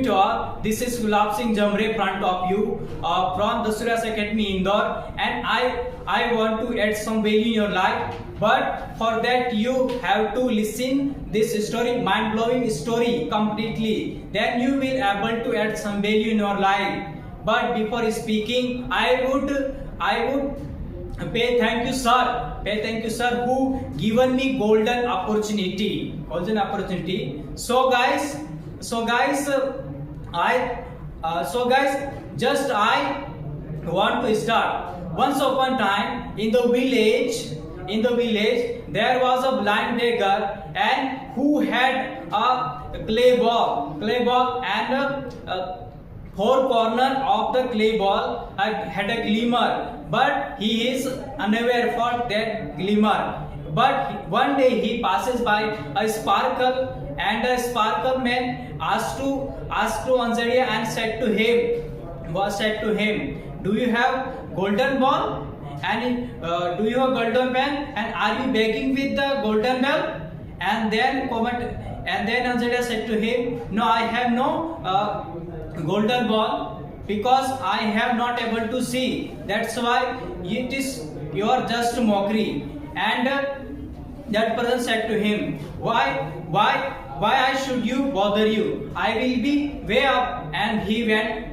to all. This is Gulab Singh Jamre front of you from the Surya Academy Indore, and I want to add some value in your life. But for that you have to listen this story, mind-blowing story completely. Then you will able to add some value in your life. But before speaking, I would pay thank you sir who given me golden opportunity. So guys, I want to start. Once upon a time in the village there was a blind beggar, and who had a clay ball and four corner of the clay ball had a glimmer, but he is unaware for that glimmer. But one day he passes by a sparkle, and a sparkle man asked to Anjadia and said to him, do you have golden ball? And do you have golden pen? And are you begging with the golden bell? And then Anjadia said to him, no, I have no golden ball, because I have not able to see. That's why it is your just mockery. And that person said to him, why I should you bother you? I will be way up. And he went.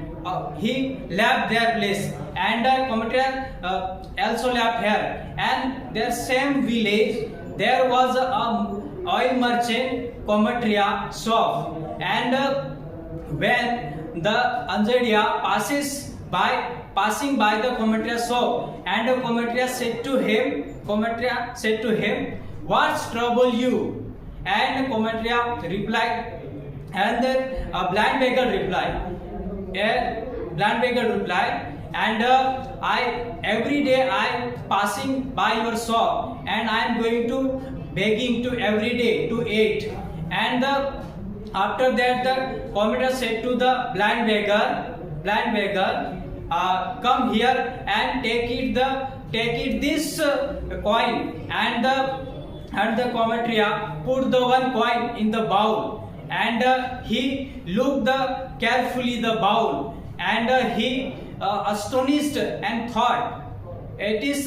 He left their place, and commentary also left here. And their same village there was a oil merchant commentary shop, and when the Anjadia passing by the commentary shop, and the commentary said to him, what's trouble you? And commentary replied, and then a blind beggar replied, and every day I passing by your shop, and I am going to begging to every day to eat. And after that the commentator said to the blind beggar, come here and take it this coin. And the commentator put the one coin in the bowl, and he looked carefully the bowl, and he astonished and thought, it is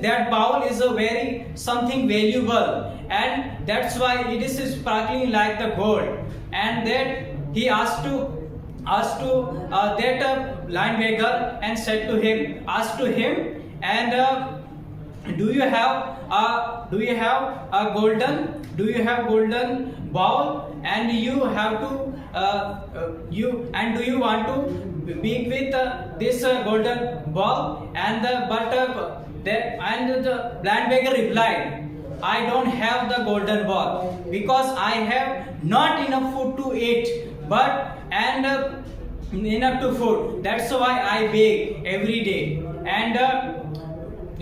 that bowl is a very something valuable, and that's why it is sparkling like the gold. And that he asked to that blind beggar and said to him, and do you have a golden bowl, and you have to do you want to be with this golden ball? And the blind beggar replied, I don't have the golden ball, because I have not enough food to eat, and enough to food. That's why I beg every day. And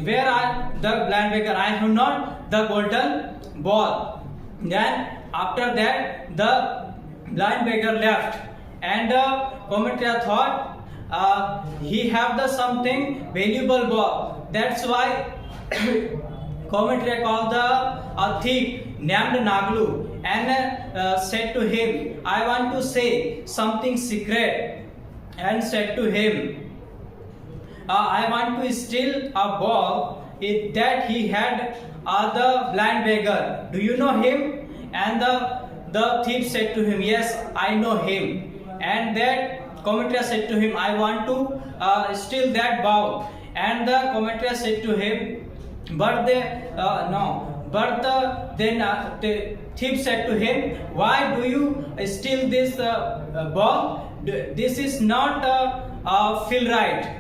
where are the blind beggar? I have not the golden ball. Then after that the blind beggar left, and commentator thought he have the something valuable ball. That's why commentator called a thief named Naglu, and said to him, I want to say something secret. And said to him, I want to steal a ball that he had the blind beggar. Do you know him? And the thief said to him, yes, I know him. And that commentator said to him, I want to steal that bowl. And the commentator said to him, then the thief said to him, why do you steal this ball? This is not feel right.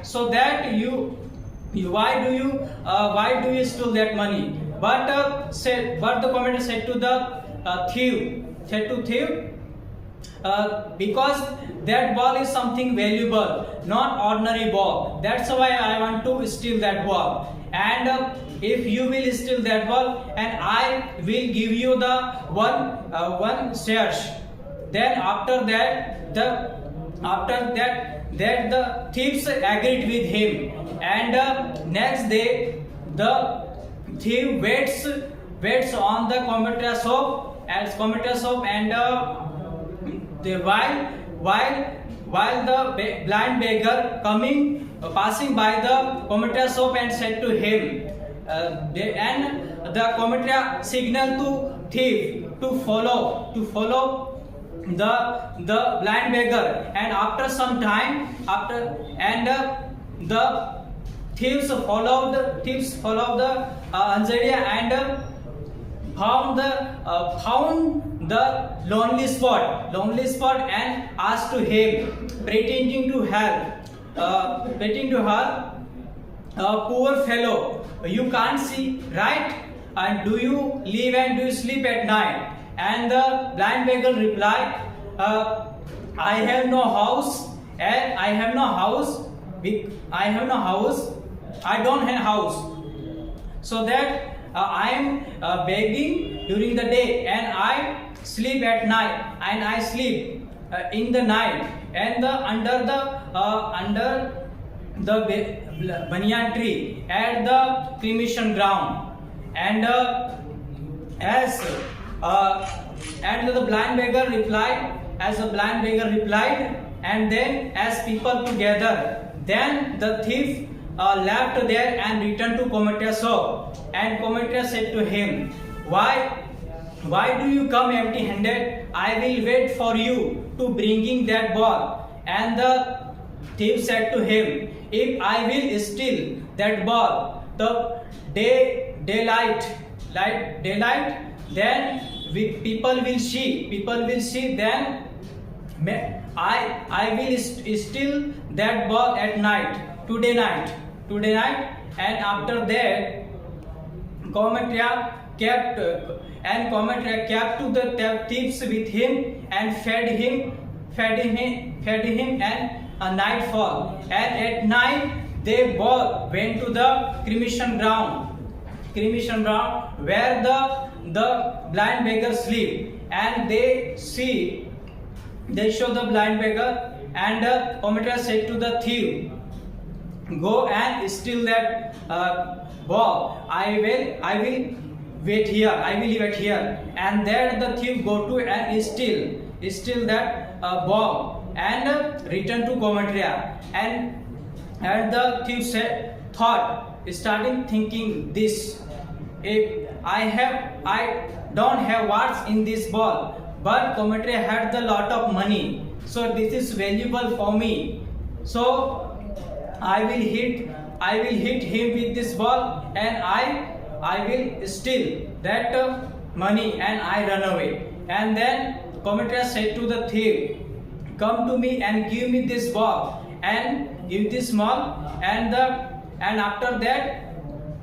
So that why do you steal that money? But the commentator said to the thief, because that ball is something valuable, not ordinary ball. That's why I want to steal that ball. And if you will steal that ball, and I will give you the one shares. Then after that the thieves agreed with him, and next day the thief waits waits on the commodity shop and while the blind beggar coming passing by the commodity shop and said to him, and the commodity signal to thief to follow the blind beggar, and after some time the thieves followed the Anjaria and found the lonely spot and asked to him, pretending to help, poor fellow, you can't see, right? And do you live and do you sleep at night? And the blind beggar replied, I have no house, and I don't have house, so that I am begging during the day, and I sleep at night, and I sleep in the night, and under the banyan tree at the cremation ground, and the blind beggar replied, and then as people together, then the thief left there and returned to Komatia shop, and Komatia said to him, why do you come empty-handed? I will wait for you to bringing that ball. And the thief said to him, if I will steal that ball, the daylight, then people will see, then I will steal that ball at night, today night, and after that Komatia kept to the thieves with him and fed him and a nightfall, and at night they both went to the cremation ground where the blind beggar sleep, and they show the blind beggar, and Komatia said to the thief, go and steal that ball. I will wait here. And there the thief go to and steal that ball and return to Komatia. And the thief starting thinking this: if I don't have what's in this ball, but Komatia had the lot of money, so this is valuable for me. So I will hit him with this ball, and I will steal that money, and I run away. And then Komatia said to the thief, come to me and give me this ball and give this ball. And after that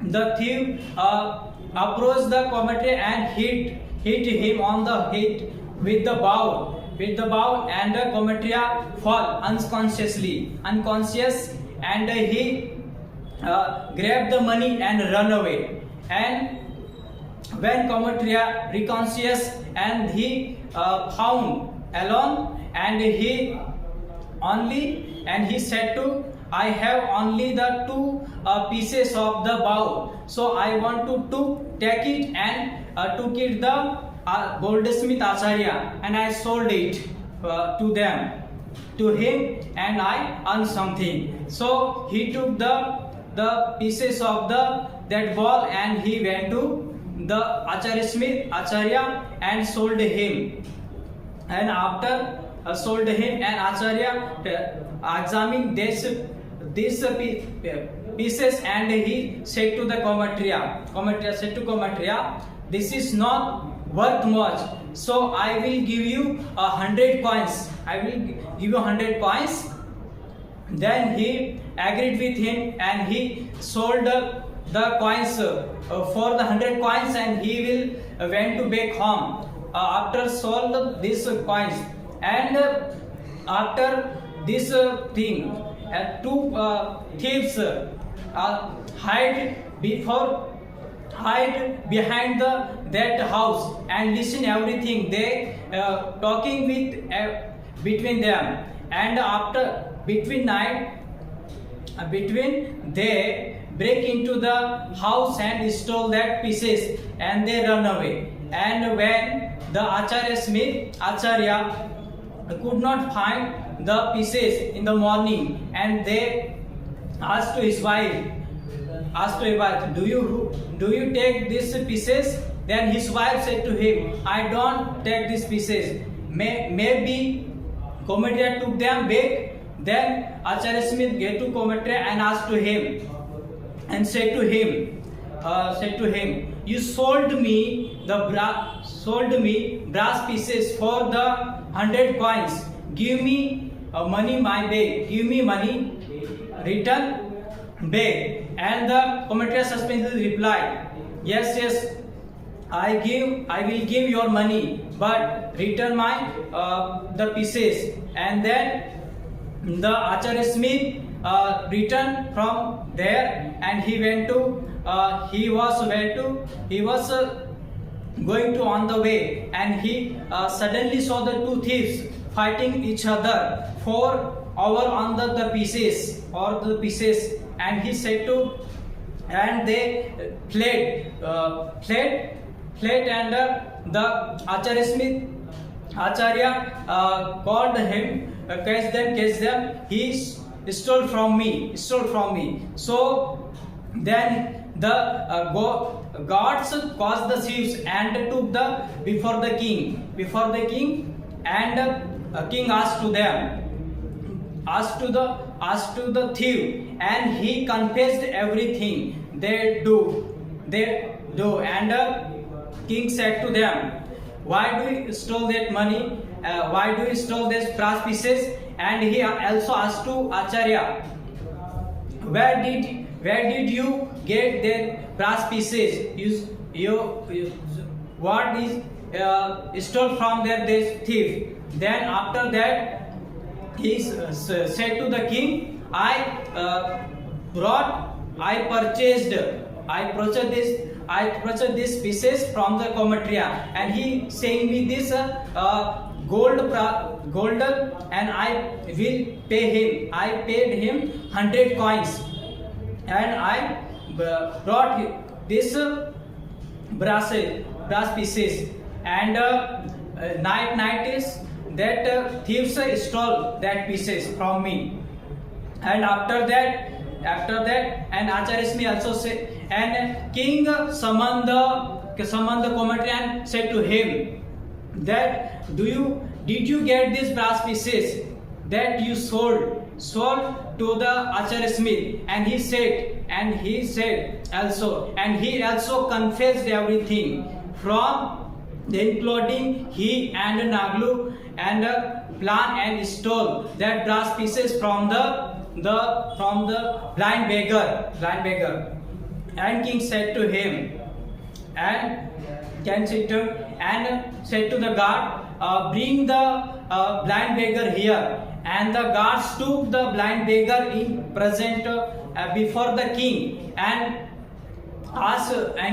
the thief approached the Komatia and hit him on the head with the bowl, and the Komatia fall unconscious, and he grabbed the money and run away. And when Komatia reconscious, and he found alone, and he said to, I have only the 2 pieces of the bowl, so I want to take it and took it the goldsmith Acharya, and I sold it to him, and I earned something. So he took the pieces of that ball, and he went to the Acharya and sold him. And after sold him, and Acharya examined these pieces, and he said to the Komatia, this is not worth much, so I will give you 100 coins. Then he agreed with him, and he sold the coins for the 100 coins, and he went to back home after sold these coins. And after this thing, 2 thieves hide behind that house and listen everything they talking with between them. And after between break into the house and stole that pieces, and they run away. And when the Acharya could not find the pieces in the morning, and they asked to his wife, do you take these pieces? Then his wife said to him, I don't take these pieces. Maybe Cometra took them back. Then Acharya Smith get to Cometra and asked to him, and said to him, you sold me brass pieces for the 100 coins. Give me money my bag. Give me money, return back. And the Cometra suspiciously replied, yes, I will give your money, but return my the pieces. And then the Acharya Smith returned from there, and he was going to on the way, and he suddenly saw the two thieves fighting each other for over on the pieces, and he said to, and they fled, and the Acharya called him, catch them, he stole from me. So then the gods caused the thieves and took the before the king, and king asked to the thief, and he confessed everything they do, and king said to them, why do you stole that money? Why do you stole these brass pieces? And he also asked to Acharya, where did you get their brass pieces? What is stole from this thief? Then after that, he said to the king, I purchased these pieces from the Cometra, and he saying me this gold, and I will pay him. I paid him 100 coins, and I brought this brass pieces. And night is that thieves stole that pieces from me. And after that, and Acharya Smith also said, and king summoned the Cometra and said to him that did you get these brass pieces that you sold to the Acharya Smith? And he said also, and he also confessed everything, from including he and Naglu, and plan and stole that brass pieces from the blind beggar. And king said to him, and said to the guard, bring the blind beggar here. And the guards took the blind beggar in present before the king, and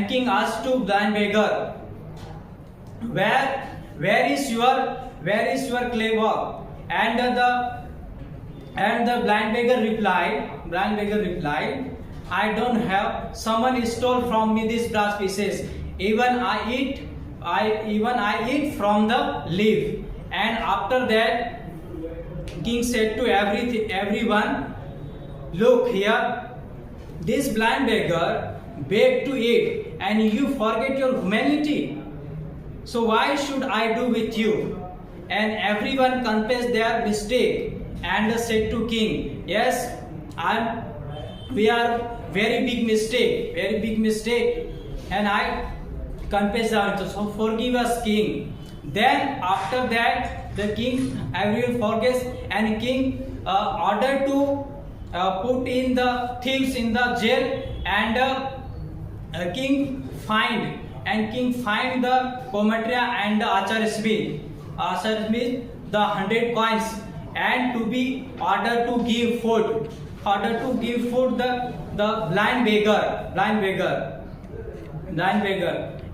king asked to blind beggar, where is your clay work? And the blind beggar replied, I don't have. Someone stole from me these brass pieces. Even I eat from the leaf. And after that, king said to everyone, look here, this blind beggar begged to eat, and you forget your humanity. So why should I do with you? And everyone confessed their mistake and said to king, yes, we are very big mistake, and I confess our mistake. So forgive us, king. Then after that, the king everyone forgets, and king ordered to put in the thieves in the jail, and king fined the Cometra and the Acharya Smith the 100 coins, and to be ordered to give food the blind beggar.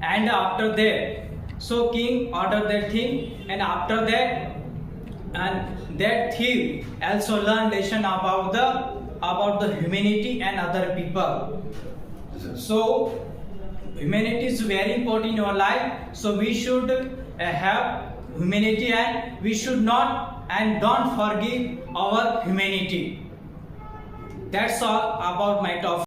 And after that, so king ordered that thing, and after that, and that thief also learned lesson about about the humanity and other people. So humanity is very important in our life, so we should have humanity, and we should not and don't forgive our humanity. That's all about my topic.